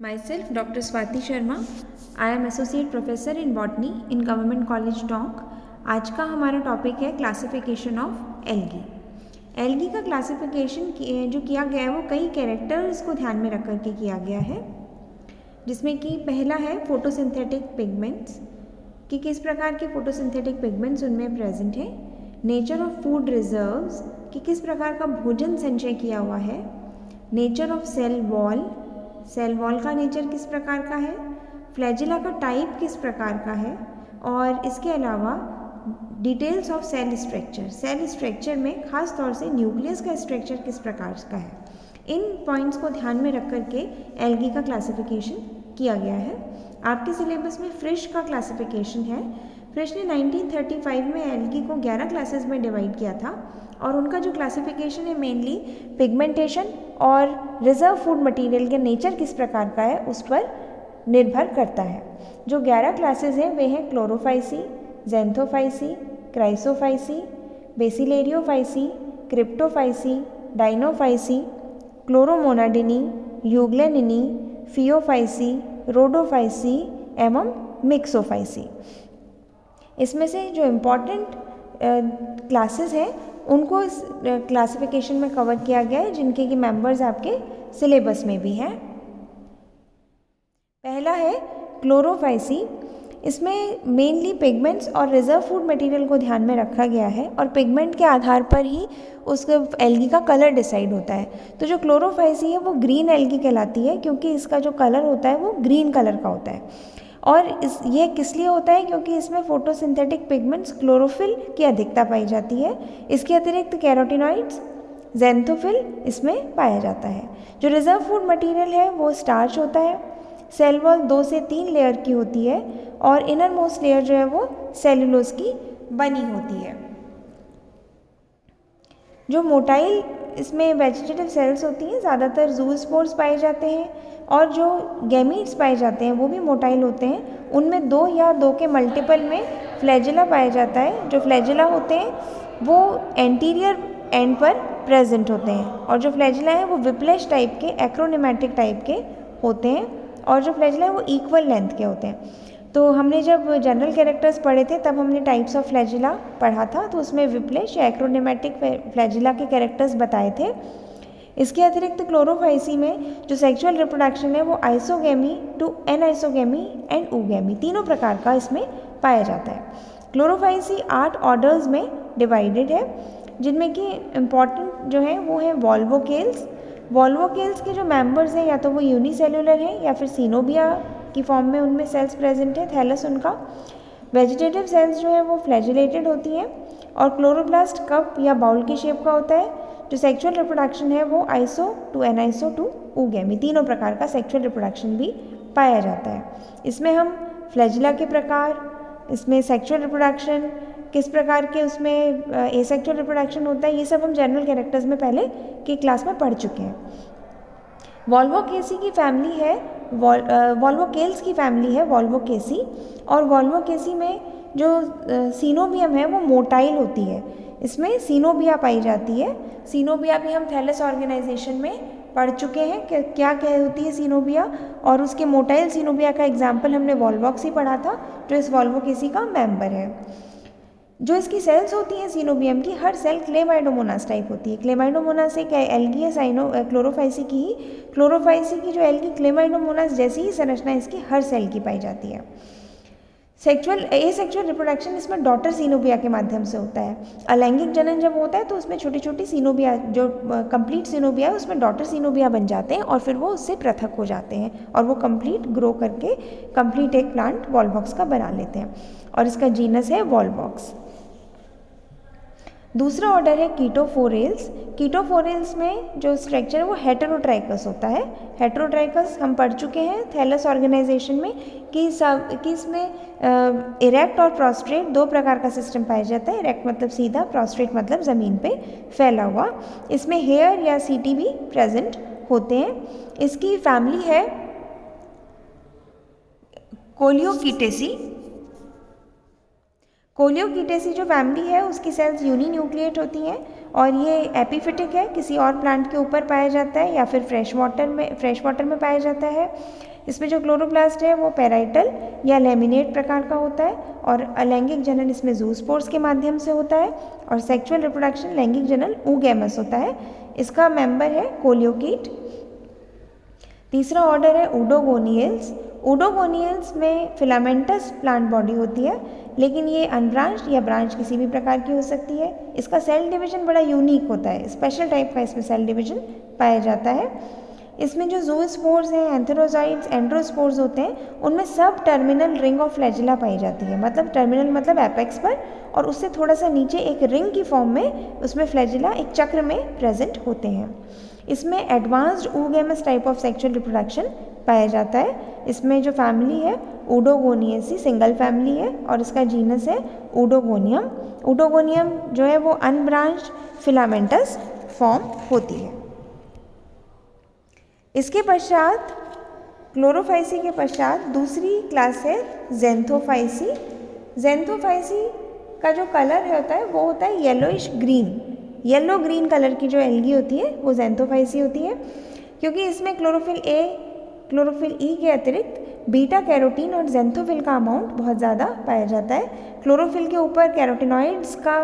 Myself, Dr. Swati Sharma. I am Associate Professor in Botany in Government College Tonk. आज का हमारा topic है classification of algae. Algae का classification जो किया गया है वो कई कैरेक्टर्स को ध्यान में रख करके किया गया है, जिसमें कि पहला है फोटोसिंथेटिक पिगमेंट्स कि किस प्रकार के फोटोसिंथेटिक पिगमेंट्स उनमें प्रेजेंट है। नेचर ऑफ फूड रिजर्व्स कि किस प्रकार का भोजन संचय किया हुआ है। नेचर ऑफ सेल वॉल का नेचर किस प्रकार का है। फ्लैजिला का टाइप किस प्रकार का है, और इसके अलावा डिटेल्स ऑफ सेल स्ट्रक्चर में खास तौर से न्यूक्लियस का स्ट्रक्चर किस प्रकार का है। इन पॉइंट्स को ध्यान में रख करके एल्गी का क्लासिफिकेशन किया गया है। आपके सिलेबस में फ्रिश का क्लासिफिकेशन है। फ्रिश ने 1935 में एल्गी को 11 क्लासेस में डिवाइड किया था, और उनका जो क्लासिफिकेशन है मेनली पिगमेंटेशन और रिजर्व फूड मटेरियल के नेचर किस प्रकार का है उस पर निर्भर करता है। जो 11 क्लासेस हैं वे हैं क्लोरोफाइसी, ज़ैंथोफाइसी, क्राइसोफाइसी, बेसिलेरियोफाइसी, क्रिप्टोफाइसी, डाइनोफाइसी, क्लोरोमोनाडिनी, यूग्लेनिनी, फियोफाइसी, रोडोफाइसी एवं मिक्सोफाइसी। इसमें से जो इम्पॉर्टेंट क्लासेस हैं उनको इस क्लासिफिकेशन में कवर किया गया है, जिनके कि मेंबर्स आपके सिलेबस में भी हैं। पहला है क्लोरोफाइसी। इसमें मेनली पिगमेंट्स और रिजर्व फूड मटेरियल को ध्यान में रखा गया है, और पिगमेंट के आधार पर ही उसके एल्गी का कलर डिसाइड होता है। तो जो क्लोरोफाइसी है वो ग्रीन एल्गी कहलाती है, क्योंकि इसका जो कलर होता है वो ग्रीन कलर का होता है। और ये किस लिए होता है, क्योंकि इसमें फोटोसिंथेटिक पिगमेंट्स क्लोरोफिल की अधिकता पाई जाती है। इसके अतिरिक्त कैरोटिनॉइड्स, ज़ैंथोफिल इसमें पाया जाता है। जो रिजर्व फूड मटेरियल है वो स्टार्च होता है। सेल वॉल 2 से 3 लेयर की होती है, और इनर मोस्ट लेयर जो है वो सेलुलोज की बनी होती है। जो मोटाइल इसमें वेजिटेटिव सेल्स होती हैं, ज़्यादातर ज़ूस्पोर्स पाए जाते हैं, और जो गैमीट्स पाए जाते हैं वो भी मोटाइल होते हैं। उनमें 2 या 2 के मल्टीपल में फ्लैजिला पाया जाता है। जो फ्लैजिला होते हैं वो एंटीरियर एंड पर प्रेजेंट होते हैं, और जो फ्लैजिला है वो विप्लेश टाइप के, एक्रोनेमेटिक टाइप के होते हैं, और जो फ्लैजिला है वो इक्वल लेंथ के होते हैं। तो हमने जब जनरल कैरेक्टर्स पढ़े थे तब हमने टाइप्स ऑफ फ्लैजिला पढ़ा था, तो उसमें विप्लेश या एक्रोनेमेटिक फ्लैजिला के कैरेक्टर्स बताए थे। इसके अतिरिक्त क्लोरोफाइसी में जो सेक्सुअल रिप्रोडक्शन है वो आइसोगेमी टू एनआइसोगेमी एंड ऊगेमी तीनों प्रकार का इसमें पाया जाता है। क्लोरोफाइसी 8 ऑर्डर्स में डिवाइडेड है, जिनमें कि इम्पॉर्टेंट जो है वो है वॉल्वोकेल्स के जो मेंबर्स हैं या तो वो यूनिसेल्युलर हैं या फिर सीनोबिया की फॉर्म में उनमें सेल्स प्रेजेंट है, थैलस उनका। वेजिटेटिव सेल्स जो है वो फ्लैजिलेटेड होती हैं, और क्लोरोप्लास्ट कप या बाउल की शेप का होता है। जो सेक्सुअल रिप्रोडक्शन है वो आइसो टू एनाइसो टू ऊगेमी तीनों प्रकार का सेक्सुअल रिप्रोडक्शन भी पाया जाता है। इसमें हम फ्लैजिला के प्रकार, इसमें सेक्सुअल रिप्रोडक्शन किस प्रकार के, उसमें एसेक्सुअल रिप्रोडक्शन होता है, ये सब हम जनरल कैरेक्टर्स में पहले की क्लास में पढ़ चुके हैं। वॉल्वोकेसी की फैमिली है, वॉल्वोकेल्स की फैमिली है वॉल्वोकेसी, और वॉल्वोकेसी में जो सीनोबियम है वो मोटाइल होती है। इसमें सीनोबिया पाई जाती है। सीनोबिया भी हम थैलस ऑर्गेनाइजेशन में पढ़ चुके हैं कि क्या होती है सीनोबिया, और उसके मोटाइल सीनोबिया का एग्जाम्पल हमने वॉल्वॉक्सी पढ़ा था, जो इस वॉल्वोकेसी का मेंबर है। जो इसकी सेल्स होती हैं सीनोबियम की, हर सेल क्लेमाइडोमोनास टाइप होती है। क्लेमाइडोमोनास एक एल्गी है क्लोरोफाइसी की ही। क्लोरोफाइसी की जो एल्गी क्लेमाइडोमोनास जैसी ही संरचना इसकी हर सेल की पाई जाती है। एसेक्सुअल रिप्रोडक्शन इसमें डॉटर सीनोबिया के माध्यम से होता है। अलैंगिक जनन जब होता है तो उसमें छोटी छोटी सीनोबिया, जो कंप्लीट सीनोबिया है उसमें डॉटर सीनोबिया बन जाते हैं, और फिर वो उससे पृथक हो जाते हैं, और वो कंप्लीट ग्रो करके कंप्लीट एक प्लांट वॉल्वॉक्स का बना लेते हैं, और इसका जीनस है वॉल्वॉक्स। दूसरा ऑर्डर है कीटोफोरेल्स। कीटोफोरेल्स में जो स्ट्रक्चर है वो हेटेरोट्राइकस होता है। हेटेरोट्राइकस हम पढ़ चुके हैं थैलस ऑर्गेनाइजेशन में कि इसमें इरेक्ट और प्रोस्ट्रेट 2 प्रकार का सिस्टम पाया जाता है। इरेक्ट मतलब सीधा, प्रोस्ट्रेट मतलब ज़मीन पे फैला हुआ। इसमें हेयर या सीटी भी प्रेजेंट होते हैं। इसकी फैमिली है कोलियोकीटेसी। कोलियोकीटेसी जो फैमिली है उसकी सेल्स यूनिन्यूक्लिएट होती हैं, और ये एपीफिटिक है, किसी और प्लांट के ऊपर पाया जाता है या फिर फ्रेश वाटर में पाया जाता है। इसमें जो क्लोरोप्लास्ट है वो पैराइटल या लैमिनेट प्रकार का होता है और अलैंगिक जनन इसमें ज़ूस्पोर्स के माध्यम से होता है और सेक्सुअल रिप्रोडक्शन लैंगिक जनन oogamous होता है। इसका मेंबर है कोलियोकीट। तीसरा ऑर्डर है ऊडोगोनियल्स। ऊडोगोनियल्स में फिलामेंटस प्लांट बॉडी होती है, लेकिन ये अनब्रांच्ड या ब्रांच किसी भी प्रकार की हो सकती है। इसका सेल डिवीजन बड़ा यूनिक होता है, स्पेशल टाइप का इसमें सेल डिवीजन पाया जाता है। इसमें जो ज़ूस्पोर्स हैं, एंथेरोजाइड्स, एंड्रोस्पोर्स होते हैं, उनमें सब टर्मिनल रिंग ऑफ फ्लैजिला पाई जाती है। मतलब टर्मिनल मतलब एपेक्स पर, और उससे थोड़ा सा नीचे एक रिंग की फॉर्म में उसमें फ्लैजिला एक चक्र में प्रेजेंट होते हैं। इसमें advanced oogamous type of sexual reproduction पाया जाता है। इसमें जो फैमिली है ऊडोगोनियसी सिंगल फैमिली है और इसका जीनस है ऊडोगोनियम। ऊडोगोनियम जो है वो अनब्रांच्ड फिलामेंटस फॉर्म होती है। इसके पश्चात क्लोरोफाइसी के पश्चात दूसरी क्लास है ज़ैंथोफाइसी। ज़ैंथोफाइसी का जो कलर होता है वो होता है yellowish green, yellow green colour की जो एल्गी होती है वो ज़ैंथोफाइसी होती है, क्योंकि इसमें क्लोरोफिल ए, क्लोरोफिल ई के अतिरिक्त बीटा कैरोटीन और ज़ैंथोफिल का अमाउंट बहुत ज़्यादा पाया जाता है। क्लोरोफिल के ऊपर कैरोटिनॉइड्स का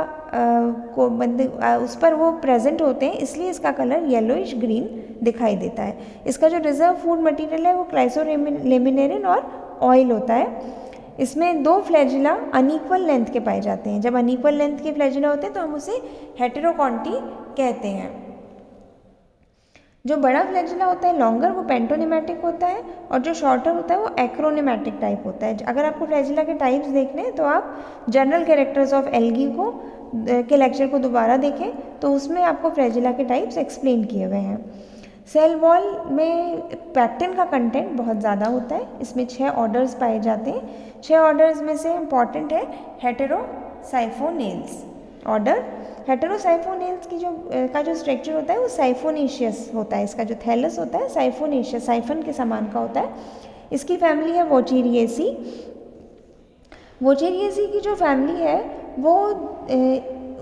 उस पर वो प्रेजेंट होते हैं, इसलिए इसका कलर येलोइश ग्रीन दिखाई देता है। इसका जो रिजर्व फूड मटेरियल है वो क्लाइसोलेमिनेरिन और ऑयल होता है। इसमें दो फ्लैजिला अनइक्वल लेंथ के पाए जाते हैं। जब अनइक्वल लेंथ के फ्लैजिला होते हैं तो हम उसे हेटेरोकॉन्टी कहते हैं। जो बड़ा फ्लैजिला होता है लॉन्गर, वो पेंटोनेमैटिक होता है, और जो शॉर्टर होता है वो एक्रोनेमैटिक टाइप होता है। अगर आपको फ्लैजिला के टाइप्स देखने हैं तो आप जनरल कैरेक्टर्स ऑफ एल्गी के लेक्चर को दोबारा देखें, तो उसमें आपको फ्लैजिला के टाइप्स एक्सप्लेन किए हुए हैं। सेल वॉल में पैक्टिन का कंटेंट बहुत ज़्यादा होता है। इसमें 6 ऑर्डर्स पाए जाते हैं। 6 ऑर्डर्स में से इम्पॉर्टेंट है हेटेरोसाइफोनेल्स ऑर्डर। हेटेरोसाइफोनेल्स की जो स्ट्रक्चर होता है वो साइफोनेशियस होता है। इसका जो थैलस होता है साइफोनेशियस, साइफन के समान का होता है। इसकी फैमिली है वोचेरिएसी। वोचेरिएसी की जो फैमिली है वो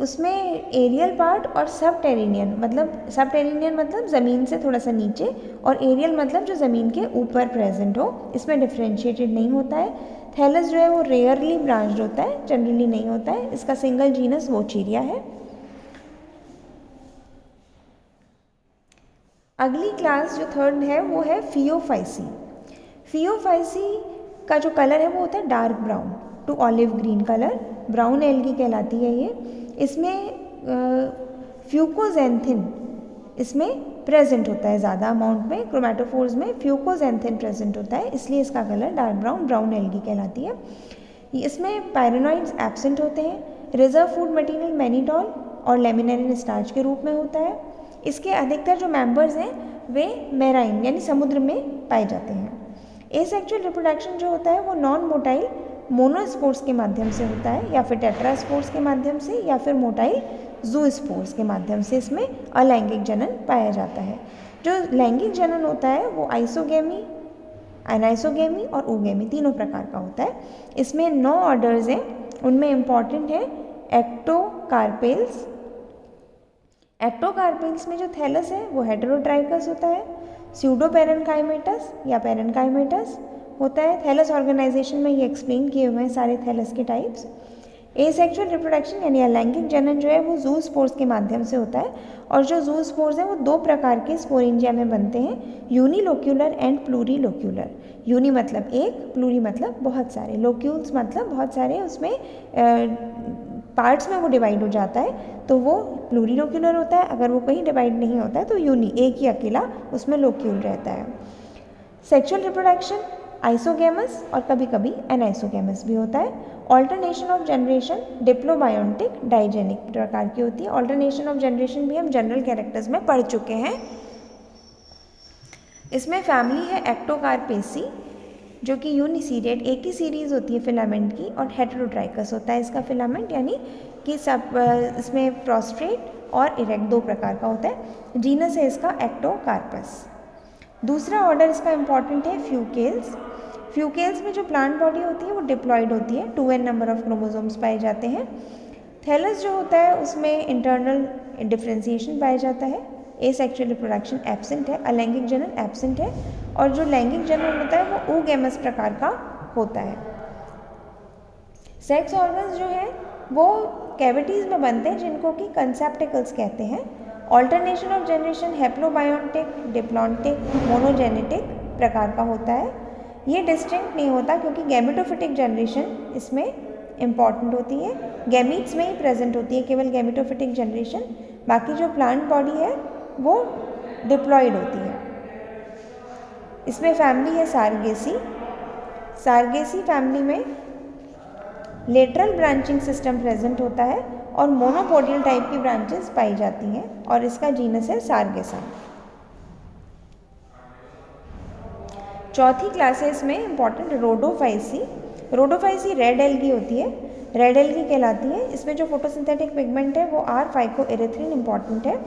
उसमें एरियल पार्ट और सबटेरेनियन मतलब ज़मीन से थोड़ा सा नीचे, और एरियल मतलब जो ज़मीन के ऊपर प्रेजेंट हो, इसमें डिफ्रेंशिएटेड नहीं होता है। थैलस जो है वो रेयरली ब्रांच्ड होता है, जनरली नहीं होता है। इसका सिंगल जीनस वोचेरिया है। अगली क्लास जो थर्ड है वो है फियोफाइसी। फियोफाइसी का जो कलर है वो होता है dark brown to olive green colour, brown algae कहलाती है ये। इसमें फ्यूकोजेंथिन इसमें प्रेजेंट होता है ज़्यादा अमाउंट में, क्रोमेटोफोर्स में फ्यूकोजेंथिन प्रेजेंट होता है, इसलिए इसका कलर डार्क ब्राउन एल्गी कहलाती है। इसमें पायरेनॉइड्स एब्सेंट होते हैं। रिजर्व फूड मटेरियल मैनीटॉल और लेमिनेरिन स्टार्च के रूप में होता है। इसके अधिकतर जो मेंबर्स हैं वे मैराइन यानी समुद्र में पाए जाते हैं। एसेक्सुअल रिप्रोडक्शन जो होता है वो नॉन मोटाइल मोनोस्पोर्स के माध्यम से होता है, या फिर टेट्रास्पोर्स के माध्यम से, या फिर मोटाइल ज़ूस्पोर्स के माध्यम से इसमें अलैंगिक जनन पाया जाता है। जो लैंगिक जनन होता है वो आइसोगेमी, एनाइसोगेमी और oogamy तीनों प्रकार का होता है। इसमें 9 ऑर्डर्स हैं, उनमें इम्पॉर्टेंट है एक्टोकार्पेल्स। एक्टोकार्पेल्स में जो थैलस है वो हेटेरोट्राइकस होता है। स्यूडोपेरेन्काइमेटस या पेरेन्काइमेटस होता है। थैलस ऑर्गेनाइजेशन में ये एक्सप्लेन किए हुए हैं सारे थैलस के टाइप्स। एसेक्सुअल रिप्रोडक्शन यानी अलैंगिक जनन जो है वो ज़ूस्पोर्स के माध्यम से होता है, और जो ज़ूस्पोर्स हैं वो 2 प्रकार के स्पोरेंजिया में बनते हैं, यूनिलोक्यूलर एंड प्लूरीलोक्यूलर। यूनि मतलब एक, प्लूरी मतलब बहुत सारे, लोक्यूल्स मतलब बहुत सारे, उसमें पार्ट्स में वो डिवाइड हो जाता है, तो वो प्लूरीलोक्यूलर होता है। अगर वो कहीं डिवाइड नहीं होता है तो यूनि, एक ही अकेला उसमें लोक्यूल रहता है। सेक्सुअल रिप्रोडक्शन आइसोगेमस और कभी कभी एनाइसोगेमस भी होता है। Alternation of generation diplobiontic digenic प्रकार की होती है। ऑल्टरनेशन ऑफ जनरेशन भी हम जनरल कैरेक्टर्स में पढ़ चुके हैं। इसमें फैमिली है एक्टोकार्पेसी जो कि यूनिसीरिएट, एक ही सीरीज़ होती है फिलामेंट की, और हेटेरोट्राइकस होता है इसका फिलामेंट, यानी कि सब इसमें प्रोस्ट्रेट और इरेक्ट 2 प्रकार का होता है। जीनस है इसका एक्टोकार्पस। दूसरा ऑर्डर इसका इम्पॉर्टेंट है फ्यूकेल्स। फ्यूकेल्स में जो प्लांट बॉडी होती है वो डिप्लॉयड होती है, 2n नंबर ऑफ क्रोमोसोम्स पाए जाते हैं। थैलस जो होता है उसमें इंटरनल डिफ्रेंशिएशन पाया जाता है, एसेक्सुअल रिप्रोडक्शन एब्सेंट है, अलैंगिक जनन एब्सेंट है, और जो लैंगिक जनन होता है वो oogamous प्रकार का होता है। सेक्स ऑर्गन्स जो है वो कैविटीज़ में बनते हैं जिनको कि कंसेप्टिकल्स कहते हैं। Alternation of generation haplobiontic, diplontic, monogenetic प्रकार का होता है। ये डिस्टिंक्ट नहीं होता क्योंकि गैमेटोफिटिक जनरेशन इसमें इम्पॉर्टेंट होती है, गैमीट्स में ही प्रेजेंट होती है केवल गैमेटोफिटिक जनरेशन, बाकी जो प्लांट बॉडी है वो डिप्लॉयड होती है। इसमें फैमिली है सारगेसी। सारगेसी फैमिली में लेटरल ब्रांचिंग सिस्टम प्रेजेंट होता है और मोनोपोडियल टाइप की ब्रांचेस पाई जाती हैं और इसका जीनस है सारगेसा। चौथी क्लास है इसमें important Rhodophyceae. Rhodophyceae red algae होती है, रेड एल्गी कहलाती है। इसमें जो फोटोसिंथेटिक पिगमेंट है वो R-फाइकोएरिथ्रिन इम्पॉर्टेंट है।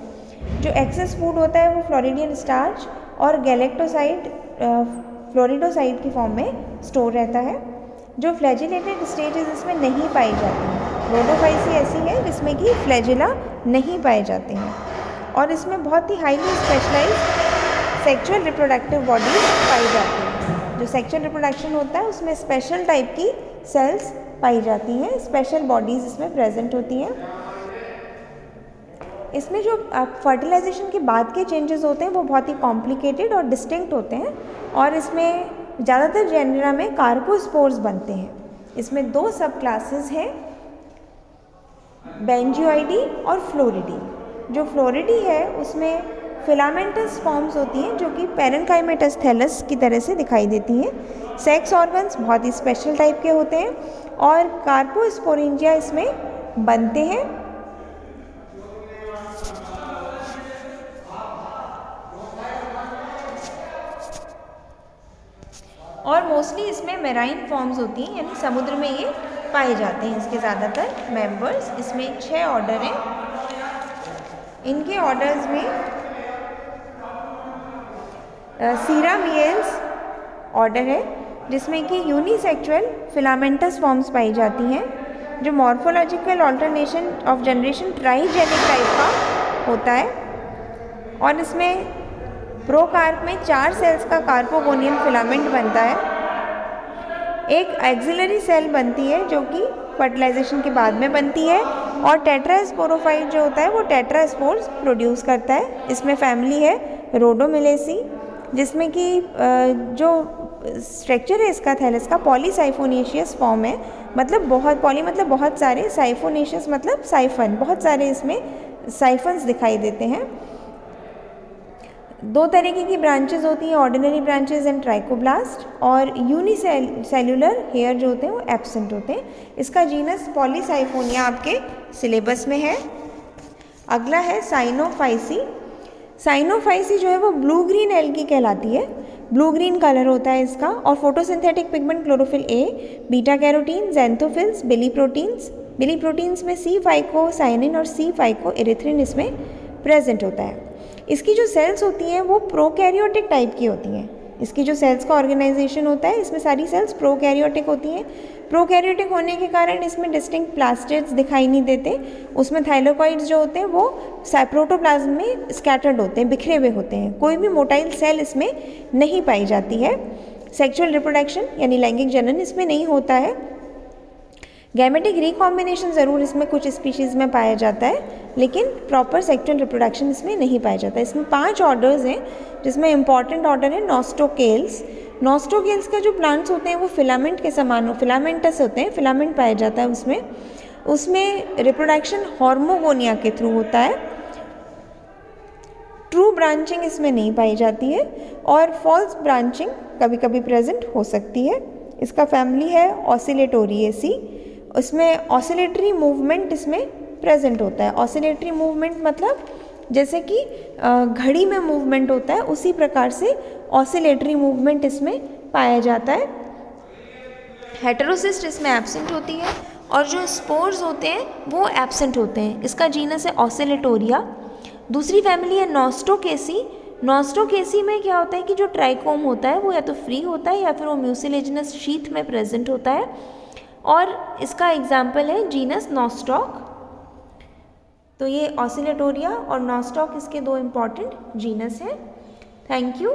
जो एक्सेस फूड होता है वो फ्लोरिडियन स्टार्च और गैलेक्टोसाइड फ्लोरिडोसाइड की फॉर्म में स्टोर रहता है। जो फ्लैजिलेटेड स्टेजेस इसमें नहीं पाई जाती हैं। रोडोफाइसी ऐसी है जिसमें कि फ्लैजिला नहीं पाए जाते हैं और इसमें बहुत ही highly specialised sexual reproductive bodies पाई जाती हैं। जो सेक्सुअल रिप्रोडक्शन होता है उसमें स्पेशल टाइप की सेल्स पाई जाती हैं, स्पेशल बॉडीज़ इसमें प्रेजेंट होती हैं। इसमें जो फर्टिलाइजेशन के बाद के चेंजेस होते हैं वो बहुत ही कॉम्प्लिकेटेड और डिस्टिंक्ट होते हैं और इसमें ज़्यादातर जेनरा में कार्पोस्पोर्स बनते हैं। इसमें दो सब क्लासेस हैं, बेंजियोइडी और फ्लोरिडी। जो फ्लोरिडी है उसमें फिलामेंटस फॉर्म्स होती हैं जो कि पेरेन्काइमेटस थैलस की तरह से दिखाई देती हैं। सेक्स ऑर्गन्स बहुत ही स्पेशल टाइप के होते हैं और कार्पोस्पोरेंजिया इसमें बनते हैं। और मोस्टली इसमें मेराइन फॉर्म्स होती हैं, यानी समुद्र में ये पाए जाते हैं इसके ज़्यादातर मेंबर्स। इसमें 6 ऑर्डर हैं। इनके ऑर्डर्स में सीरामियल्स ऑर्डर है जिसमें कि यूनिसेक्सुअल फिलामेंटस फॉर्म्स पाई जाती हैं। जो morphological alternation of generation trigenetic type का होता है और इसमें प्रोकार्प में 4 सेल्स का कार्पोगोनियल फिलामेंट बनता है। एक एक्सिलरी सेल बनती है जो कि फर्टिलाइजेशन के बाद में बनती है और टेट्रास्पोरोफाइट जो होता है वो टेट्रास्पोर्स प्रोड्यूस करता है। इसमें फैमिली है रोडोमिलेसी जिसमें कि जो स्ट्रक्चर है इसका थैलस का पॉलीसाइफोनेशियस फॉर्म है, मतलब बहुत पॉली मतलब बहुत सारे, साइफोनेशियस मतलब साइफन, बहुत सारे इसमें साइफन्स दिखाई देते हैं। 2 तरीके की ब्रांचेस होती हैं, ऑर्डिनरी ब्रांचेस एंड ट्राइकोब्लास्ट, और यूनिसेल्युलर हेयर जो होते हैं वो एब्सेंट होते हैं। इसका जीनस पॉलीसाइफोनिया आपके सिलेबस में है। अगला है साइनोफाइसी। साइनोफाइसी जो है वो ब्लू ग्रीन एल्गी कहलाती है, ब्लू ग्रीन कलर होता है इसका और photosynthetic pigment chlorophyll A, beta carotene, ज़ैंथोफिल्स, Billy proteins में C-फाइकोसाइनिन और C-फाइकोएरिथ्रिन इसमें प्रेजेंट होता है। इसकी जो सेल्स होती हैं वो प्रोकैरियोटिक टाइप की होती हैं। इसकी जो सेल्स का ऑर्गेनाइजेशन होता है इसमें सारी सेल्स प्रोकैरियोटिक होती हैं। प्रोकैरियोटिक होने के कारण इसमें डिस्टिंक्ट प्लास्टिड्स दिखाई नहीं देते। उसमें थाइलोकॉइड्स जो होते हैं वो प्रोटोप्लाज्म में स्कैटर्ड होते हैं, बिखरे हुए होते हैं। कोई भी मोटाइल सेल इसमें नहीं पाई जाती है। सेक्सुअल रिप्रोडक्शन यानी लैंगिक जनन इसमें नहीं होता है। गैमेटिक रिकॉम्बिनेशन ज़रूर इसमें कुछ स्पीशीज़ में पाया जाता है, लेकिन प्रॉपर सेक्सुअल रिप्रोडक्शन इसमें नहीं पाया जाता। इसमें 5 ऑर्डर्स हैं जिसमें इंपॉर्टेंट ऑर्डर है नॉस्टोकेल्स। नॉस्टोकेल्स का जो प्लांट्स होते हैं वो फिलामेंट के समान फिलामेंटस होते हैं, फिलामेंट पाया जाता है उसमें रिप्रोडक्शन हार्मोगोनिया के थ्रू होता है। ट्रू ब्रांचिंग इसमें नहीं पाई जाती है और फॉल्स ब्रांचिंग कभी कभी प्रेजेंट हो सकती है। इसका फैमिली है ऑसिलेटोरिएसी। उसमें ऑसिलेटरी मूवमेंट इसमें प्रेजेंट होता है। ऑसिलेटरी मूवमेंट मतलब जैसे कि घड़ी में मूवमेंट होता है उसी प्रकार से ऑसिलेटरी मूवमेंट इसमें पाया जाता है। हेटेरोसिस्ट इसमें एब्सेंट होती है और जो स्पोर्स होते हैं वो एब्सेंट होते हैं। इसका जीनस है ऑसिलेटोरिया। दूसरी फैमिली है नॉस्टोकेसी। नॉस्टोकेसी में क्या होता है कि जो ट्राइकोम होता है वो या तो फ्री होता है या फिर वो म्यूसिलेजिनस शीथ में प्रेजेंट होता है और इसका एग्जाम्पल है जीनस नॉस्टॉक। तो ये ऑसिलेटोरिया और नॉस्टॉक इसके दो इम्पॉर्टेंट जीनस हैं। Thank you.